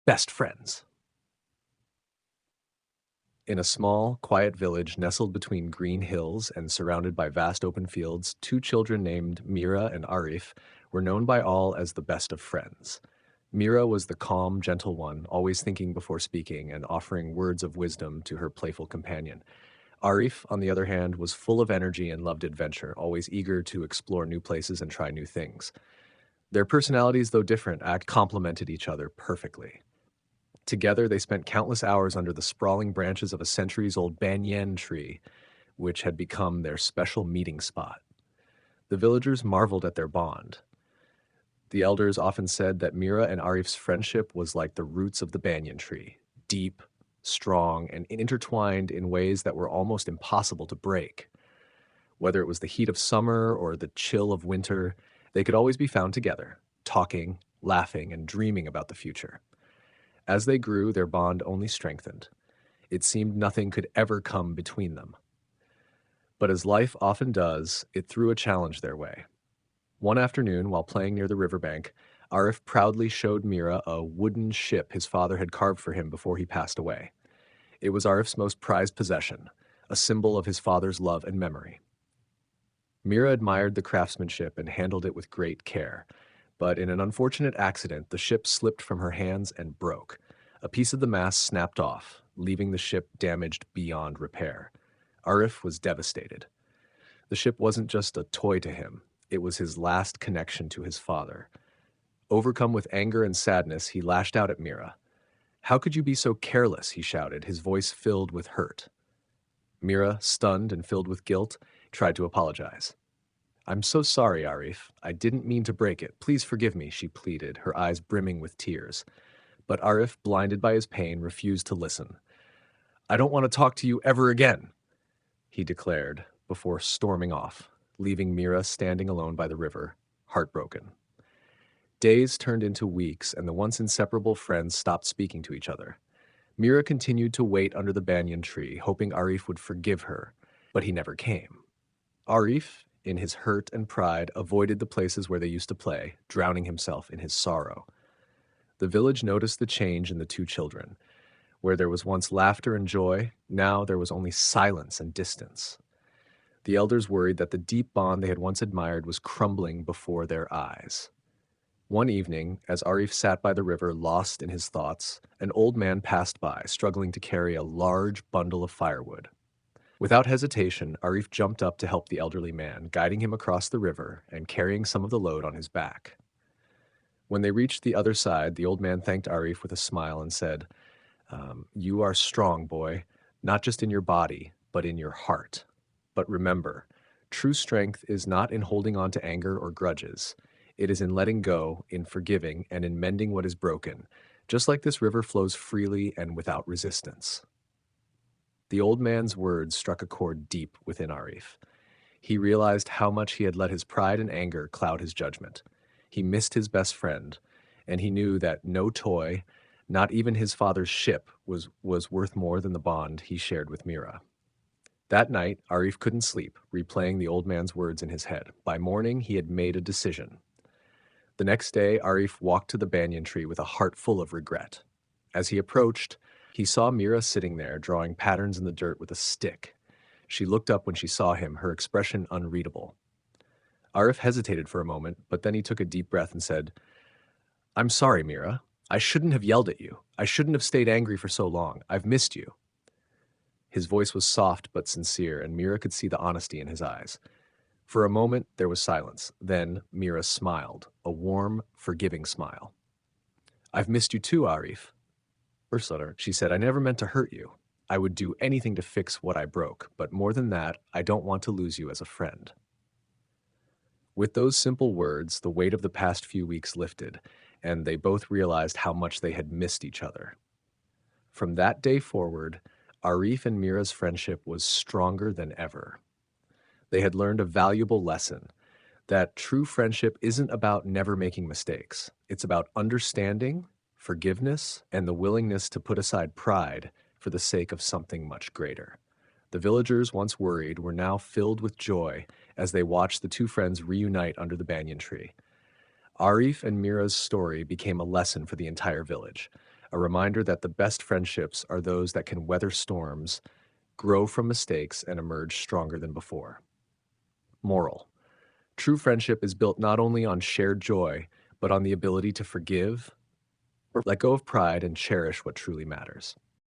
best friends. In a small, quiet village nestled between green hills and surrounded by vast open fields, two children named Mira and Arif were known by all as the best of friends. Mira was the calm, gentle one, always thinking before speaking and offering words of wisdom to her playful companion. Arif, on the other hand, was full of energy and loved adventure, always eager to explore new places and try new things. Their personalities, though different, complemented each other perfectly. Together, they spent countless hours under the sprawling branches of a centuries-old banyan tree, which had become their special meeting spot. The villagers marveled at their bond. The elders often said that Mira and Arif's friendship was like the roots of the banyan tree, deep, strong, and intertwined in ways that were almost impossible to break. Whether it was the heat of summer or the chill of winter, they could always be found together, talking, laughing, and dreaming about the future. As they grew, their bond only strengthened. It seemed nothing could ever come between them. But as life often does, it threw a challenge their way. One afternoon, while playing near the riverbank, Arif proudly showed Mira a wooden ship his father had carved for him before he passed away. It was Arif's most prized possession, a symbol of his father's love and memory. Mira admired the craftsmanship and handled it with great care, but in an unfortunate accident, the ship slipped from her hands and broke. A piece of the mast snapped off, leaving the ship damaged beyond repair. Arif was devastated. The ship wasn't just a toy to him, it was his last connection to his father. Overcome with anger and sadness, he lashed out at Mira. "How could you be so careless?" he shouted, his voice filled with hurt. Mira, stunned and filled with guilt, tried to apologize. "I'm so sorry, Arif. I didn't mean to break it. Please forgive me," she pleaded, her eyes brimming with tears. But Arif, blinded by his pain, refused to listen. "I don't want to talk to you ever again," he declared, before storming off, leaving Mira standing alone by the river, heartbroken. Days turned into weeks, and the once inseparable friends stopped speaking to each other. Mira continued to wait under the banyan tree, hoping Arif would forgive her, but he never came. Arif, in his hurt and pride, avoided the places where they used to play, drowning himself in his sorrow. The village noticed the change in the two children. Where there was once laughter and joy, now there was only silence and distance. The elders worried that the deep bond they had once admired was crumbling before their eyes. One evening, as Arif sat by the river lost in his thoughts, an old man passed by, struggling to carry a large bundle of firewood. Without hesitation, Arif jumped up to help the elderly man, guiding him across the river and carrying some of the load on his back. When they reached the other side, the old man thanked Arif with a smile and said, "You are strong, boy, not just in your body, but in your heart. But remember, true strength is not in holding on to anger or grudges. It is in letting go, in forgiving, and in mending what is broken, just like this river flows freely and without resistance." The old man's words struck a chord deep within Arif. He realized how much he had let his pride and anger cloud his judgment. He missed his best friend, and he knew that no toy, not even his father's ship, was worth more than the bond he shared with Mira. That night, Arif couldn't sleep, replaying the old man's words in his head. By morning, he had made a decision. The next day, Arif walked to the banyan tree with a heart full of regret. As he approached, he saw Mira sitting there, drawing patterns in the dirt with a stick. She looked up when she saw him, her expression unreadable. Arif hesitated for a moment, but then he took a deep breath and said, "I'm sorry, Mira. I shouldn't have yelled at you. I shouldn't have stayed angry for so long. I've missed you." His voice was soft but sincere, and Mira could see the honesty in his eyes. For a moment, there was silence. Then Mira smiled, a warm, forgiving smile. "I've missed you too, Arif." "Ursula," she said, "I never meant to hurt you. I would do anything to fix what I broke, but more than that, I don't want to lose you as a friend." With those simple words, the weight of the past few weeks lifted, and they both realized how much they had missed each other. From that day forward, Arif and Mira's friendship was stronger than ever. They had learned a valuable lesson, that true friendship isn't about never making mistakes. It's about understanding, forgiveness, and the willingness to put aside pride for the sake of something much greater. The villagers, once worried, were now filled with joy as they watched the two friends reunite under the banyan tree. Arif and Mira's story became a lesson for the entire village, a reminder that the best friendships are those that can weather storms, grow from mistakes, and emerge stronger than before. Moral: true friendship is built not only on shared joy, but on the ability to forgive, let go of pride, and cherish what truly matters.